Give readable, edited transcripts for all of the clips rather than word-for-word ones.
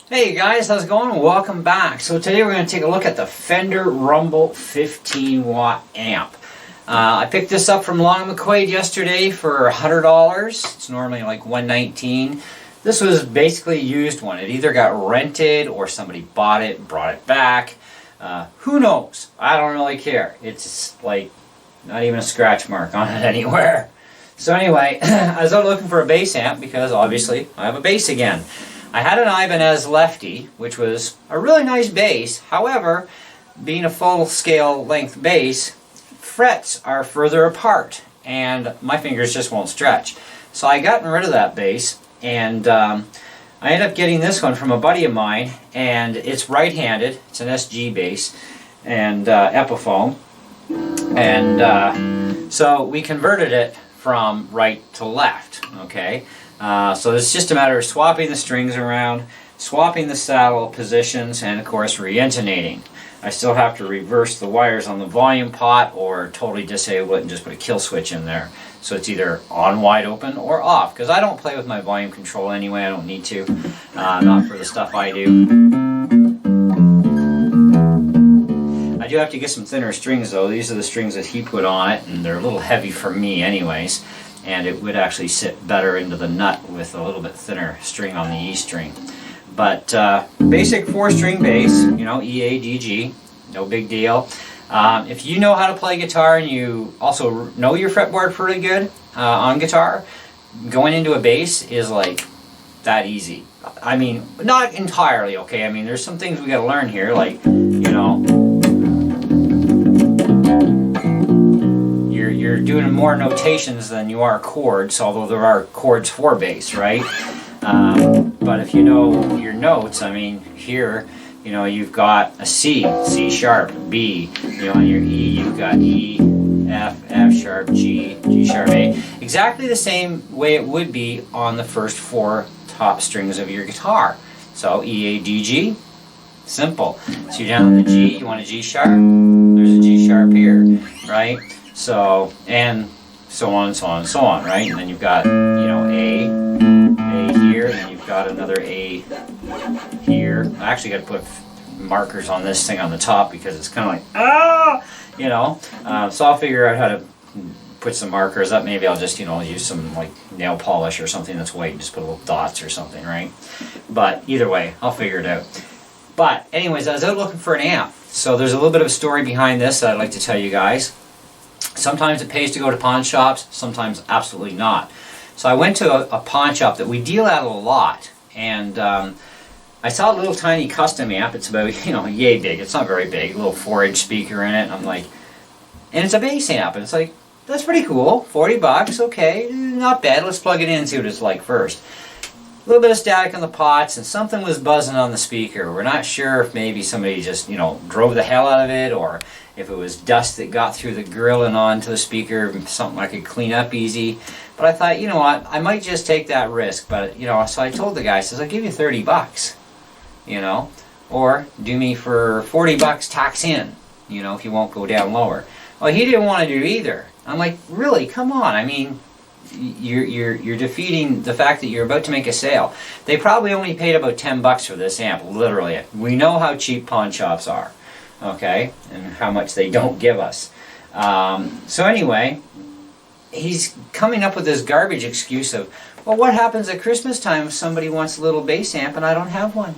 Hey guys, how's it going? Welcome back. So today we're going to take a look at the Fender Rumble 15 watt amp. I picked this up from Long McQuade yesterday for $100. It's normally like $119. This was basically a used one. It either got rented or somebody bought it and brought it back. Who knows? I don't really care. It's like not even a scratch mark on it anywhere. So anyway, I was out looking for a bass amp because obviously I have a bass again. I had an Ibanez Lefty, which was a really nice bass. However, being a full-scale length bass, frets are further apart, and my fingers just won't stretch. So I got rid of that bass, and I ended up getting this one from a buddy of mine, and it's right-handed. It's an SG bass, and Epiphone. And so we converted it from right to left, okay? So it's just a matter of swapping the strings around, swapping the saddle positions, and of course re-intonating. I still have to reverse the wires on the volume pot or totally disable it and just put a kill switch in there. So it's either on wide open or off, because I don't play with my volume control anyway. I don't need to, not for the stuff I do. I do have to get some thinner strings though. These are the strings that he put on it, and they're a little heavy for me anyways. And it would actually sit better into the nut with a little bit thinner string on the E string. But basic 4-string bass, you know, E, A, D, G, no big deal. If you know how to play guitar and you also know your fretboard pretty good on guitar, going into a bass is like that easy. I mean, not entirely, okay? I mean, there's some things we gotta learn here, like, you know, you're doing more notations than you are chords, although there are chords for bass, right? But if you know your notes, I mean, here, you know, you've got a C, C sharp, B, you know, on your E, you've got E, F, F sharp, G, G sharp, A. Exactly the same way it would be on the first 4 top strings of your guitar. So E, A, D, G, simple. So you're down on the G, you want a G sharp, there's a G sharp here, right? So, and so on and so on and so on, right? And then you've got, you know, A here, and then you've got another A here. I actually got to put markers on this thing on the top because it's kind of like, ah, you know. So I'll figure out how to put some markers up. Maybe I'll just, you know, use some like nail polish or something that's white and just put little dots or something, right? But either way, I'll figure it out. But anyways, I was out looking for an amp. So there's a little bit of a story behind this that I'd like to tell you guys. Sometimes it pays to go to pawn shops, sometimes absolutely not. So I went to a pawn shop that we deal at a lot, and I saw a little tiny custom amp. It's about, you know, yay big. It's not very big, a little 4-inch speaker in it. And I'm like, and it's a bass amp, and it's like, that's pretty cool. 40 bucks, okay, not bad. Let's plug it in and see what it's like first. A little bit of static on the pots, and something was buzzing on the speaker. We're not sure if maybe somebody just, you know, drove the hell out of it, or if it was dust that got through the grill and onto the speaker, something I could clean up easy. But I thought, you know what, I might just take that risk. But, you know, so I told the guy, I says, I'll give you 30 bucks, you know, or do me for 40 bucks tax in, you know, if you won't go down lower. Well, he didn't want to do either. I'm like, really, come on, I mean, you're defeating the fact that you're about to make a sale. They probably only paid about 10 bucks for this amp, literally. We know how cheap pawn shops are, okay, and how much they don't give us. So anyway, he's coming up with this garbage excuse of, well, what happens at Christmas time if somebody wants a little bass amp and I don't have one?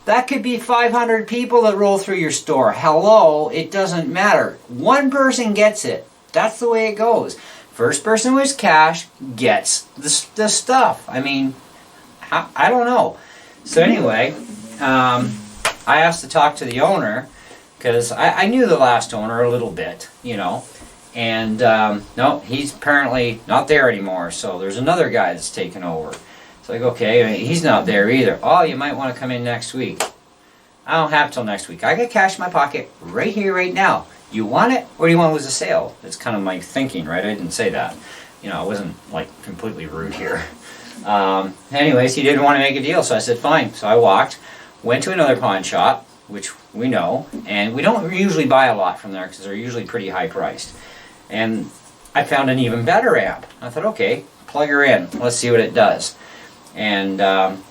That could be 500 people that roll through your store. Hello, it doesn't matter. One person gets it. That's the way it goes. First person with cash gets the stuff. I mean, I don't know. So anyway, I asked to talk to the owner because I knew the last owner a little bit, you know. And no, he's apparently not there anymore. So there's another guy that's taken over. It's like, okay, he's not there either. Oh, you might want to come in next week. I don't have till next week. I got cash in my pocket right here, right now. You want it, or do you want to lose a sale? That's kind of my thinking, right? I didn't say that. You know, I wasn't like completely rude here. Anyways, he didn't want to make a deal, so I said fine. So I walked, went to another pawn shop, which we know, and we don't usually buy a lot from there because they're usually pretty high priced. And I found an even better amp. I thought, okay, plug her in. Let's see what it does. And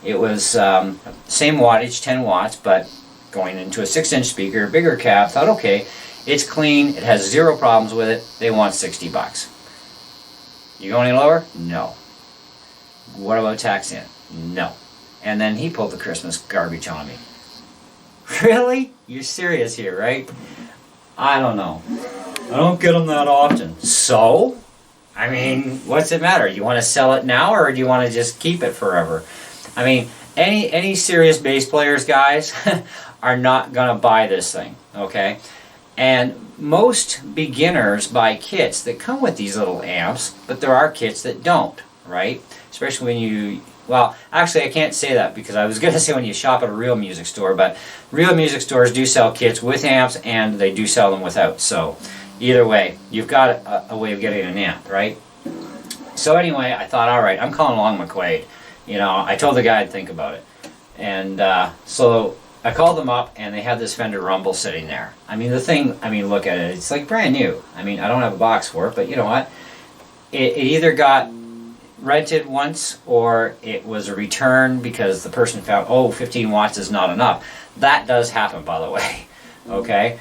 it was same wattage, 10 watts, but going into a 6-inch speaker, bigger cab. Thought, okay, it's clean, it has zero problems with it. They want 60 bucks. You go any lower? No. What about tax in? No. And then he pulled the Christmas garbage on me. Really? You're serious here, right? I don't know. I don't get them that often. So? I mean, what's it matter? You want to sell it now, or do you want to just keep it forever? I mean, any serious bass players, guys, are not going to buy this thing, okay? And most beginners buy kits that come with these little amps, but there are kits that don't, right? Especially when you, well, actually I can't say that, because I was going to say when you shop at a real music store, but real music stores do sell kits with amps, and they do sell them without. So either way, you've got a way of getting an amp, right? So anyway, I thought, all right, I'm calling along mcquade. You know, I told the guy I'd think about it. And so I called them up, and they had this Fender Rumble sitting there. I mean, the thing, I mean, look at it. It's like brand new. I mean, I don't have a box for it, but you know what? It either got rented once, or it was a return because the person found, oh, 15 watts is not enough. That does happen, by the way. Okay?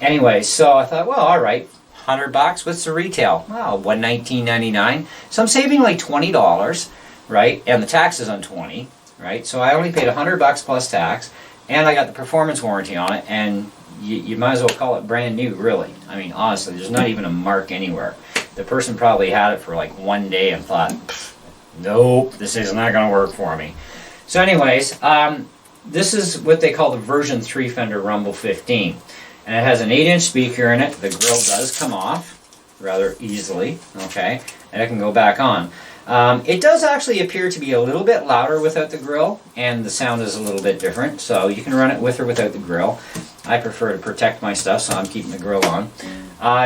Anyway, so I thought, well, all right, 100 bucks. What's the retail? Well, $119.99. So I'm saving like $20, right? And the tax is on 20, right? So I only paid 100 bucks plus tax, and I got the performance warranty on it, and you might as well call it brand new, really. I mean, honestly, there's not even a mark anywhere. The person probably had it for like one day and thought, nope, this is not going to work for me. So anyways, this is what they call the version 3 Fender Rumble 15. And it has an 8-inch speaker in it. The grill does come off rather easily, okay? And it can go back on. It does actually appear to be a little bit louder without the grill, and the sound is a little bit different. So you can run it with or without the grill. I prefer to protect my stuff, so I'm keeping the grill on.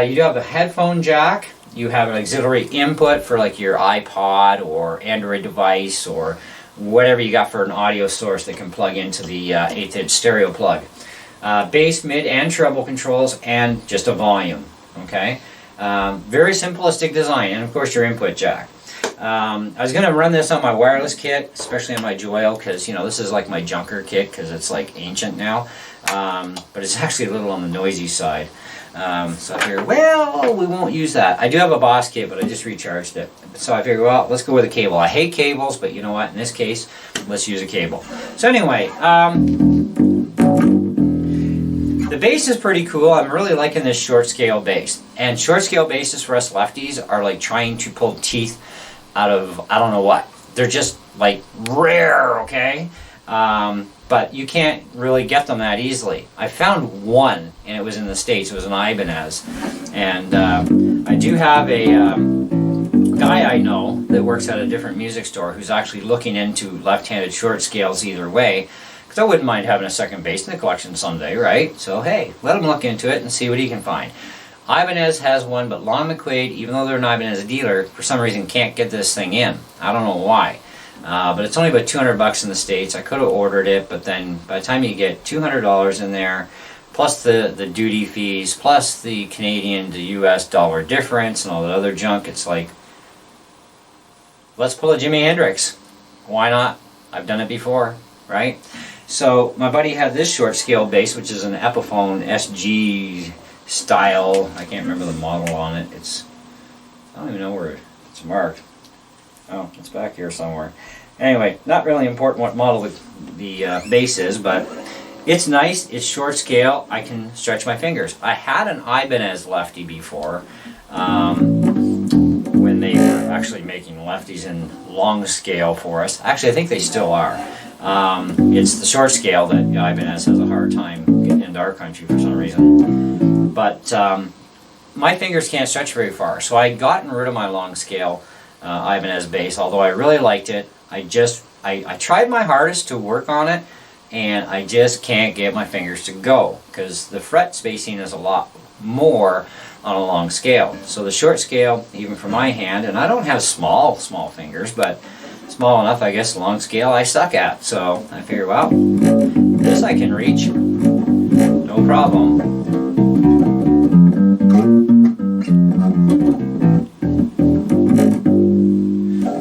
You do have a headphone jack. You have an auxiliary input for like your iPod or Android device or whatever you got for an audio source that can plug into the 1/8-inch stereo plug. Bass, mid, and treble controls, and just a volume. Okay, very simplistic design, and of course your input jack. I was going to run this on my wireless kit, especially on my Joel, because you know this is like my junker kit because it's like ancient now, but it's actually a little on the noisy side. So I figured, well, we won't use that. I do have a Boss kit, but I just recharged it. So I figured, well, let's go with a cable. I hate cables, but you know what? In this case, let's use a cable. So anyway, the bass is pretty cool. I'm really liking this short scale bass. And short scale basses for us lefties are like trying to pull teeth out of, I don't know what. They're just like rare, okay? But you can't really get them that easily. I found one, and it was in the States. It was an Ibanez. And I do have a guy I know that works at a different music store who's actually looking into left-handed short scales either way. Because I wouldn't mind having a second bass in the collection someday, right? So hey, let him look into it and see what he can find. Ibanez has one, but Long mcquade, even though they're an Ibanez dealer, for some reason can't get this thing in. I don't know why. But it's only about 200 bucks in the States. I could have ordered it, but then by the time you get $200 in there, plus the duty fees, plus the Canadian to US dollar difference and all that other junk, it's like, let's pull a Jimi Hendrix. Why not? I've done it before, right? So my buddy had this short scale bass, which is an Epiphone SG style. I can't remember the model on it. I don't even know where it's marked. Oh, it's back here somewhere. Anyway, not really important what model the bass is, but it's nice. It's short scale. I can stretch my fingers. I had an Ibanez lefty before when they were actually making lefties in long scale for us. Actually, I think they still are. It's the short scale that Ibanez has a hard time getting into our country for some reason. But my fingers can't stretch very far, so I had gotten rid of my long scale Ibanez bass, although I really liked it. I tried my hardest to work on it, and I just can't get my fingers to go because the fret spacing is a lot more on a long scale. So the short scale, even for my hand, and I don't have small fingers, but small enough, I guess, long scale I suck at. So I figured, well, this I can reach, no problem.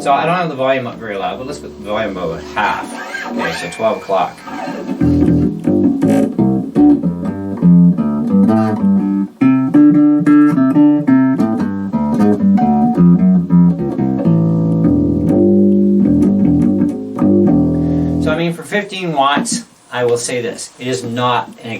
So I don't have have the volume up very loud, but let's put the volume about half. Okay, so 12 o'clock. So I mean, for 15 watts, I will say this: it is not an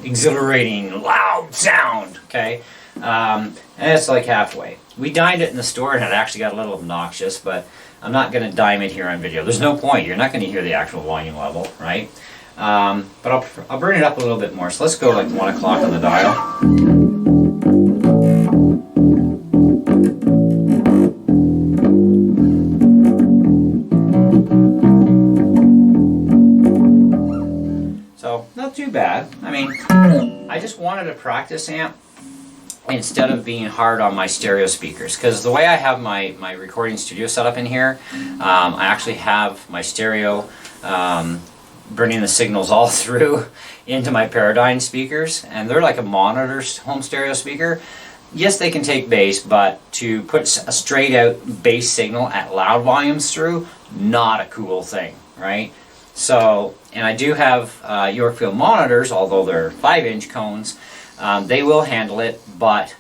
exhilarating, loud sound. Okay, and it's like halfway. We dimed it in the store, and it actually got a little obnoxious, but I'm not going to dime it here on video. There's no point. You're not going to hear the actual volume level, right? But I'll burn it up a little bit more. So let's go like 1 o'clock on the dial. So not too bad. I mean, I just wanted a practice amp instead of being hard on my stereo speakers, because the way I have my recording studio set up in here, I actually have my stereo bringing the signals all through into my Paradigm speakers, and they're like a monitor home stereo speaker. Yes, they can take bass, but to put a straight out bass signal at loud volumes through, not a cool thing, right? So, and I do have Yorkfield monitors, although they're 5-inch cones. They will handle it, but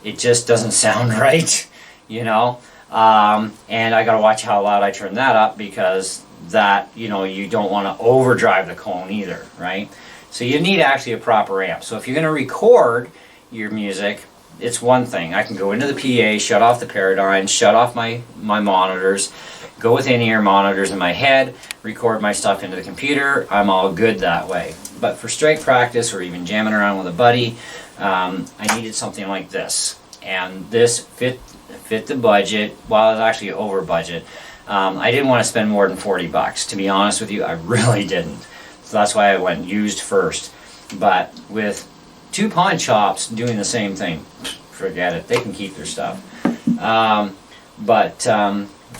it just doesn't sound right, you know. And I gotta watch how loud I turn that up, because that, you know, you don't want to overdrive the cone either, right? So you need actually a proper amp. So if you're gonna record your music, it's one thing. I can go into the PA, shut off the Paradigm, shut off my monitors, go with in-ear monitors in my head, record my stuff into the computer. I'm all good that way. But for straight practice, or even jamming around with a buddy, I needed something like this. And this fit the budget. Well, it's actually over budget. I didn't want to spend more than 40 bucks. To be honest with you, I really didn't. So that's why I went used first. But with 2 pawn shops doing the same thing, forget it. They can keep their stuff.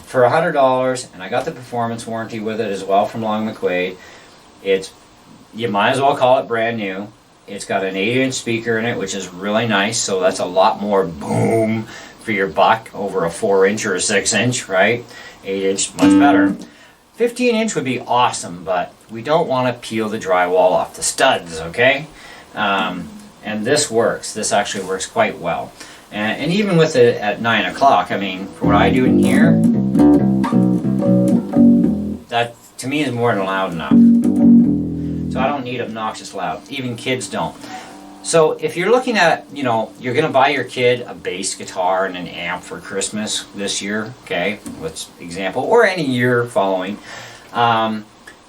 For $100, and I got the performance warranty with it as well from mcquade, you might as well call it brand new. It's got an 8-inch speaker in it, which is really nice, so that's a lot more boom for your buck over a 4-inch or a 6-inch, right? 8-inch, much better. 15-inch would be awesome, but we don't want to peel the drywall off the studs, okay? And this works. This actually works quite well. And even with it at 9 o'clock, I mean, for what I do in here, that to me is more than loud enough. So I don't need obnoxious loud. Even kids don't. So if you're looking at, you know, you're going to buy your kid a bass guitar and an amp for Christmas this year, okay, let's example, or any year following,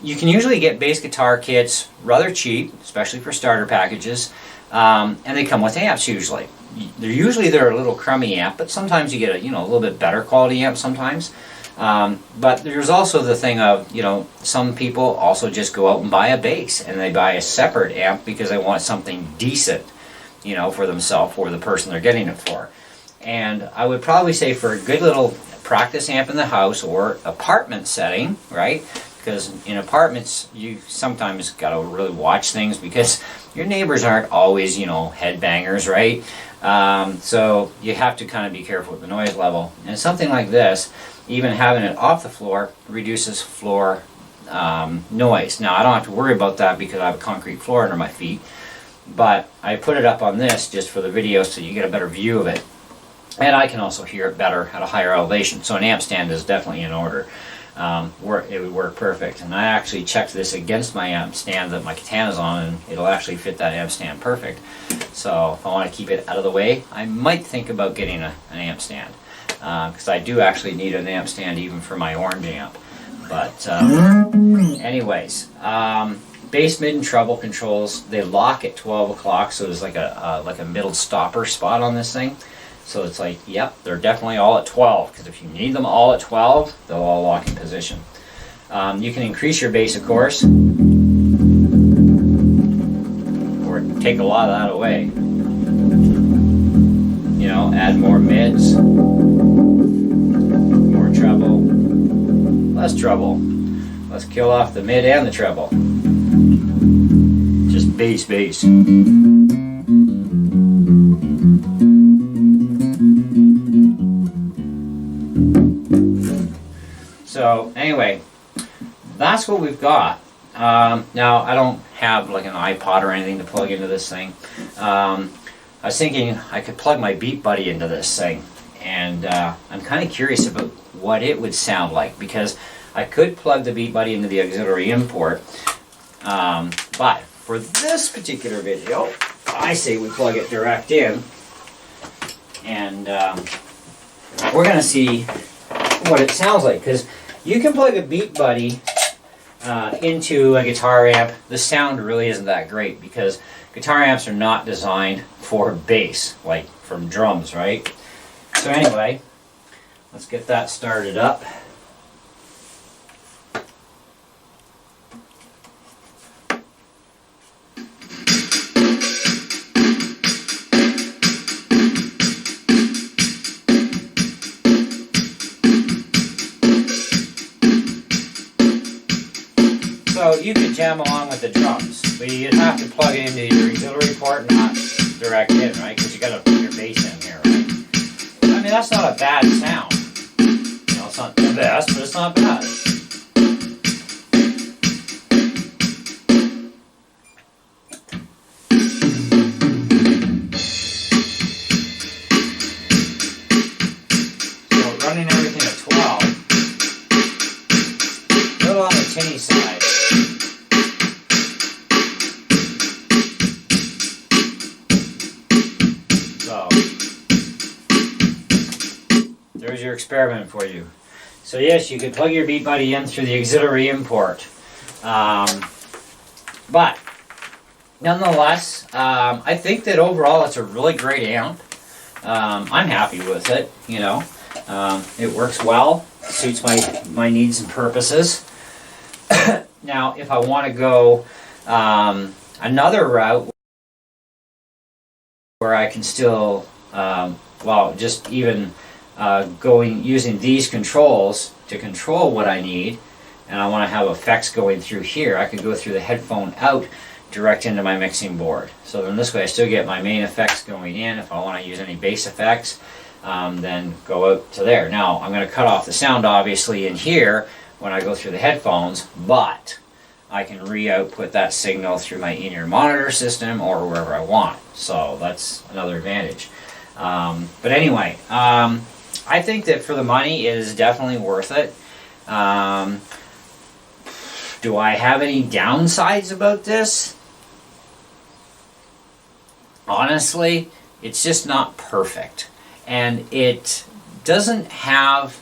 you can usually get bass guitar kits rather cheap, especially for starter packages, and they come with amps usually. They're a little crummy amp, but sometimes you get a little bit better quality amp sometimes. But there's also the thing of, some people also just go out and buy a bass, and they buy a separate amp because they want something decent, for themselves or the person they're getting it for. And I would probably say for a good little practice amp in the house or apartment setting, right? Because in apartments, you sometimes got to really watch things because your neighbors aren't always, headbangers, right? So you have to kind of be careful with the noise level. And something like this, even having it off the floor, reduces floor noise. Now, I don't have to worry about that because I have a concrete floor under my feet, but I put it up on this just for the video so you get a better view of it. And I can also hear it better at a higher elevation. So an amp stand is definitely in order. It would work perfect. And I actually checked this against my amp stand that my Katana's on, and it'll actually fit that amp stand perfect. So if I want to keep it out of the way, I might think about getting an amp stand. Because I do actually need an amp stand even for my orange amp. But anyways, bass, mid, and treble controls, they lock at 12 o'clock, so there's like a middle stopper spot on this thing. So it's like, yep, they're definitely all at 12, because if you need them all at 12, they'll all lock in position. You can increase your bass, of course, or take a lot of that away. Add more mids, more treble, less treble. Let's kill off the mid and the treble. Just bass, bass. anyway, that's what we've got. Now, I don't have like an iPod or anything to plug into this thing. I was thinking I could plug my BeatBuddy into this thing, and I'm kind of curious about what it would sound like, because I could plug the BeatBuddy into the auxiliary import, but for this particular video, I say we plug it direct in, and we're going to see what it sounds like, because you can plug a BeatBuddy into a guitar amp. The sound really isn't that great, because guitar amps are not designed for bass, like from drums, right? So anyway, let's get that started up. So you could jam along with the drums, but you'd have to plug it into your auxiliary port, not direct in, right? Because you got to put your bass in here, right? I mean, that's not a bad sound. You know, it's not the best, but it's not bad. So running everything at 12, a little on the tinny side. There's your experiment for you. So yes, you could plug your BeatBuddy in through the auxiliary import. But nonetheless, I think that overall it's a really great amp. I'm happy with it, you know. It works well, suits my needs and purposes. Now, if I want to go another route where I can still, well, just even using these controls to control what I need, and I want to have effects going through here, I could go through the headphone out direct into my mixing board. So then this way I still get my main effects going in. If I want to use any bass effects, then go out to there. Now I'm going to cut off the sound obviously in here when I go through the headphones, but I can re-output that signal through my in-ear monitor system or wherever I want. So that's another advantage. But anyway, I think that for the money it is definitely worth it. Do I have any downsides about this? Honestly, it's just not perfect. And it doesn't have,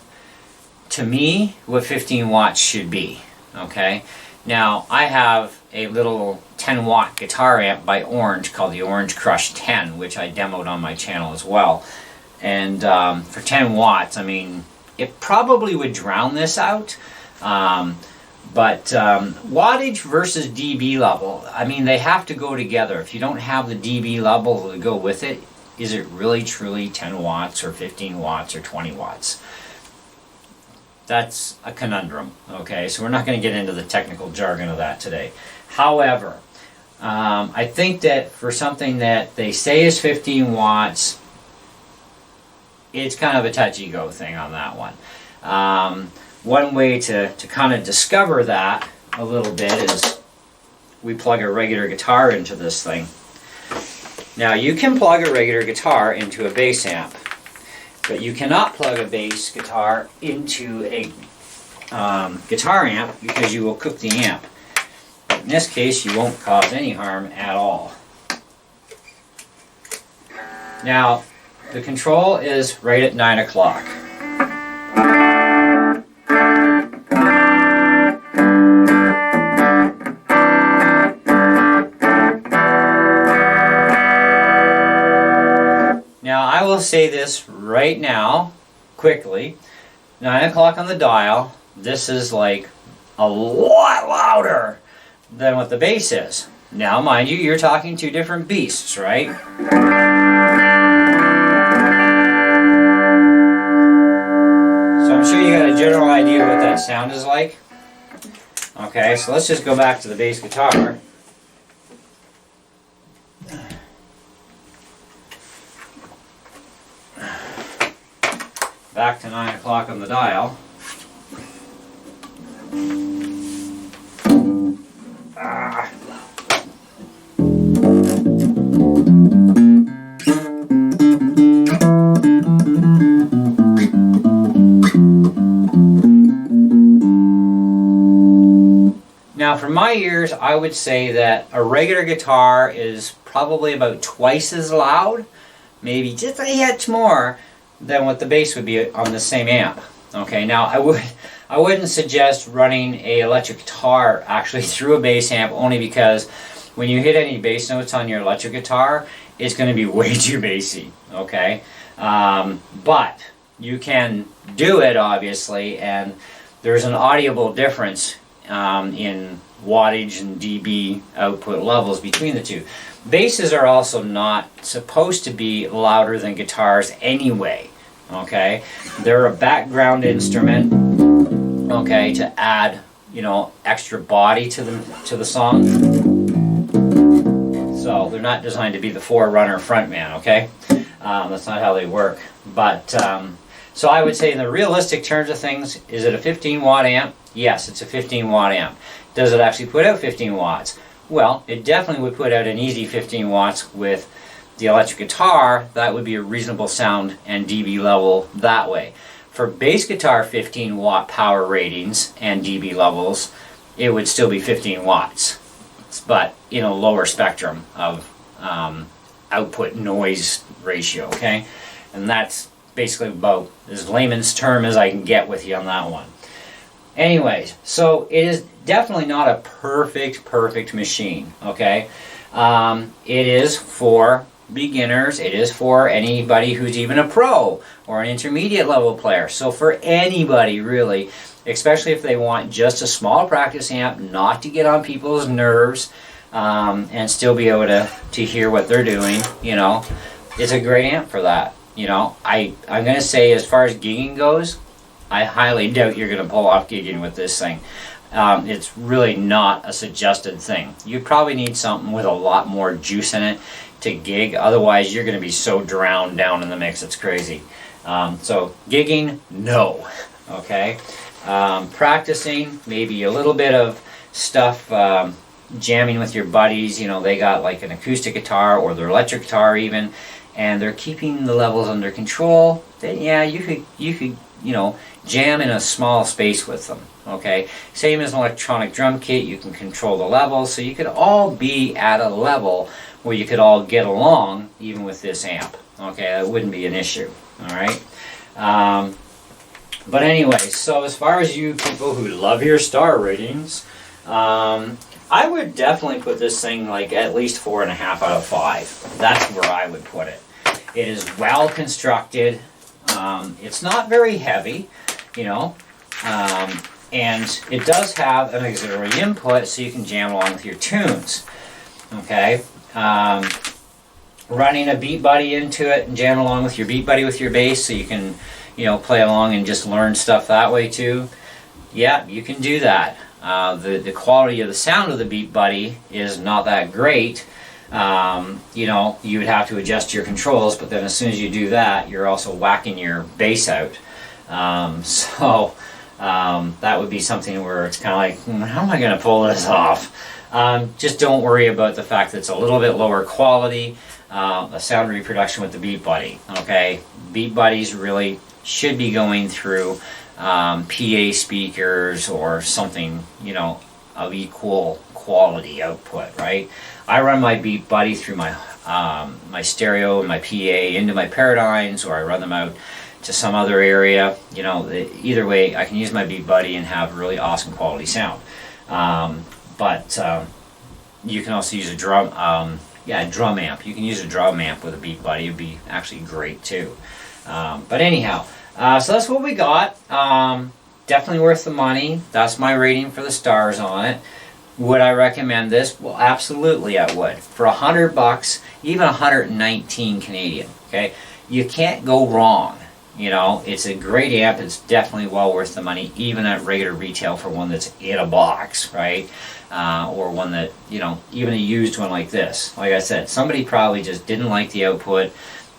to me, what 15 watts should be. Okay? Now, I have a little 10 watt guitar amp by Orange called the Orange Crush 10, which I demoed on my channel as well. And for 10 watts, I mean, it probably would drown this out. But wattage versus dB level, I mean, they have to go together. If you don't have the dB level to go with it, is it really truly 10 watts or 15 watts or 20 watts? That's a conundrum, okay? So we're not going to get into the technical jargon of that today. However, I think that for something that they say is 15 watts, it's kind of a touch-y-go thing on that one. One way to kind of discover that a little bit is we plug a regular guitar into this thing. Now you can plug a regular guitar into a bass amp, but you cannot plug a bass guitar into a guitar amp because you will cook the amp. But in this case, you won't cause any harm at all. Now, the control is right at 9 o'clock. Now, I will say this right now, quickly. 9 o'clock on the dial, this is like a lot louder than what the bass is. Now, mind you, you're talking two different beasts, right? So I'm sure you got a general idea what that sound is like. Okay, so let's just go back to the bass guitar. Back to 9 o'clock on the dial. my ears, I would say that a regular guitar is probably about twice as loud, maybe just a hitch more than what the bass would be on the same amp. Okay, now I wouldn't suggest running a electric guitar actually through a bass amp, only because when you hit any bass notes on your electric guitar, it's going to be way too bassy. Okay, but you can do it obviously, and there's an audible difference in wattage and dB output levels between the two. Basses are also not supposed to be louder than guitars anyway. Okay, they're a background instrument, okay, to add, you know, extra body to the song. So they're not designed to be the forerunner frontman. Okay, that's not how they work. But so I would say, in the realistic terms of things, is it a 15 watt amp? Yes, it's a 15 watt amp. Does it actually put out 15 watts? Well, it definitely would put out an easy 15 watts with the electric guitar. That would be a reasonable sound and dB level that way. For bass guitar 15 watt power ratings and dB levels, it would still be 15 watts, but in a lower spectrum of output noise ratio, okay? And that's basically about as layman's term as I can get with you on that one. Anyways, so it is definitely not a perfect machine, okay? It is for beginners. It is for anybody who's even a pro or an intermediate level player. So for anybody really, especially if they want just a small practice amp, not to get on people's nerves, and still be able to hear what they're doing, you know, it's a great amp for that. You know, I'm going to say, as far as gigging goes, I highly doubt you're going to pull off gigging with this thing. It's really not a suggested thing. You probably need something with a lot more juice in it to gig. Otherwise, you're going to be so drowned down in the mix, it's crazy. So gigging, no. Okay. Practicing, maybe a little bit of stuff, jamming with your buddies. You know, they got like an acoustic guitar or their electric guitar even, and they're keeping the levels under control. Then yeah, you could you know, jam in a small space with them. Okay, same as an electronic drum kit, you can control the levels, so you could all be at a level where you could all get along even with this amp. Okay, that wouldn't be an issue. All right. But anyway, so as far as you people who love your star ratings, I would definitely put this thing like at least 4.5 out of 5. That's where I would put it. It is well constructed. It's not very heavy, you know, and it does have an auxiliary input, so you can jam along with your tunes. Okay, running a BeatBuddy into it and jam along with your BeatBuddy with your bass, so you can, you know, play along and just learn stuff that way too. Yeah, you can do that. The quality of the sound of the BeatBuddy is not that great. You know, you would have to adjust your controls, but then as soon as you do that, you're also whacking your bass out. So that would be something where it's kind of like, how am I going to pull this off? Just don't worry about the fact that it's a little bit lower quality, a sound reproduction with the BeatBuddy. Okay, BeatBuddies really should be going through PA speakers or something, you know, of equal quality output, right? I run my BeatBuddy through my my stereo and my PA into my Paradigms, or I run them out to some other area. You know, either way, I can use my BeatBuddy and have really awesome quality sound. But you can also use a drum amp. You can use a drum amp with a BeatBuddy. It'd be actually great too. But anyhow, so that's what we got. Definitely worth the money. That's my rating for the stars on it. Would I recommend this? Well, absolutely I would. For $100, even 119 Canadian, okay? You can't go wrong. You know, it's a great amp. It's definitely well worth the money, even at regular retail for one that's in a box, right? Or one that, you know, even a used one like this. Like I said, somebody probably just didn't like the output,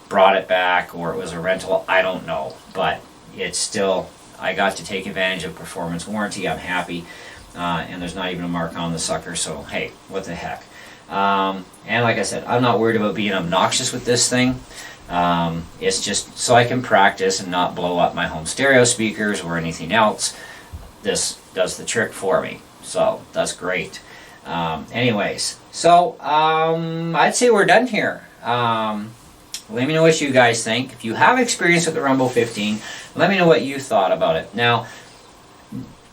brought it back, or it was a rental. I don't know. But it's still, I got to take advantage of performance warranty. I'm happy. And there's not even a mark on the sucker, so hey, what the heck. And like I said, I'm not worried about being obnoxious with this thing. It's just so I can practice and not blow up my home stereo speakers or anything else. This does the trick for me, so that's great. Anyways, so I'd say we're done here. Let me know what you guys think. If you have experience with the Rumble 15, let me know what you thought about it. Now,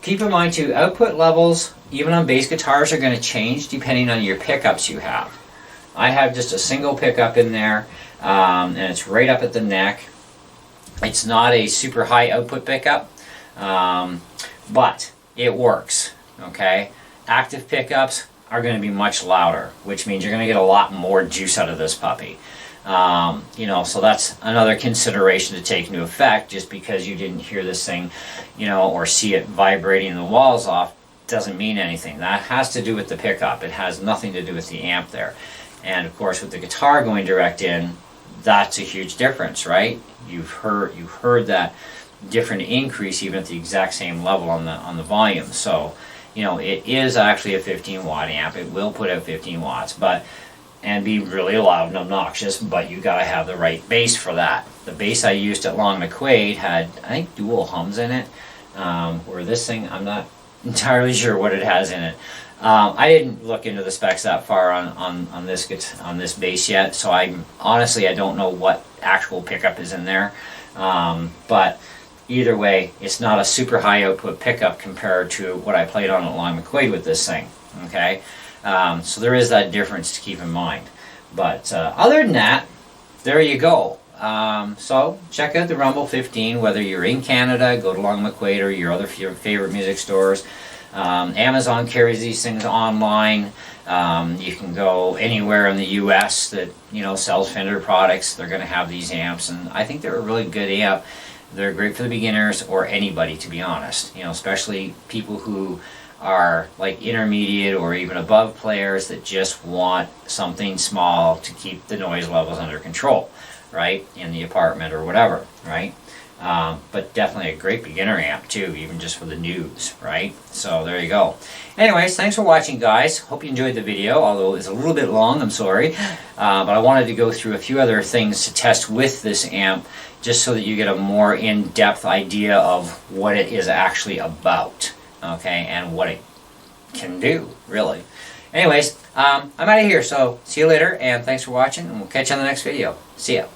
keep in mind too, output levels, even on bass guitars, are going to change depending on your pickups you have. I have just a single pickup in there, and it's right up at the neck. It's not a super high output pickup, but it works, okay? Active pickups are going to be much louder, which means you're going to get a lot more juice out of this puppy. You know, so that's another consideration to take into effect. Just because you didn't hear this thing, you know, or see it vibrating the walls off, doesn't mean anything. That has to do with the pickup. It has nothing to do with the amp there. And of course, with the guitar going direct in, that's a huge difference, right? You've heard that different increase even at the exact same level on the volume. So, you know, it is actually a 15 watt amp. It will put out 15 watts, and be really loud and obnoxious, but you gotta have the right bass for that. The bass I used at Long McQuade had, I think, dual hums in it, where this thing, I'm not entirely sure what it has in it. I didn't look into the specs that far on this bass yet, so honestly I don't know what actual pickup is in there. But either way, it's not a super high output pickup compared to what I played on at Long McQuade with this thing. Okay. So there is that difference to keep in mind. But other than that, there you go. So check out the Rumble 15, whether you're in Canada, go to Long McQuade or your favorite music stores. Amazon carries these things online. You can go anywhere in the US that, you know, sells Fender products. They're going to have these amps, and I think they're a really good amp. They're great for the beginners or anybody, to be honest. You know, especially people who are like intermediate or even above players that just want something small to keep the noise levels under control, right, in the apartment or whatever, right? But definitely a great beginner amp too, even just for the noobs, right? So there you go. Anyways, thanks for watching, guys. Hope you enjoyed the video, although it's a little bit long, I'm sorry. But I wanted to go through a few other things to test with this amp, just so that you get a more in-depth idea of what it is actually about. Okay, and what it can do, really. Anyways, I'm out of here, so see you later, and thanks for watching, and we'll catch you on the next video. See ya.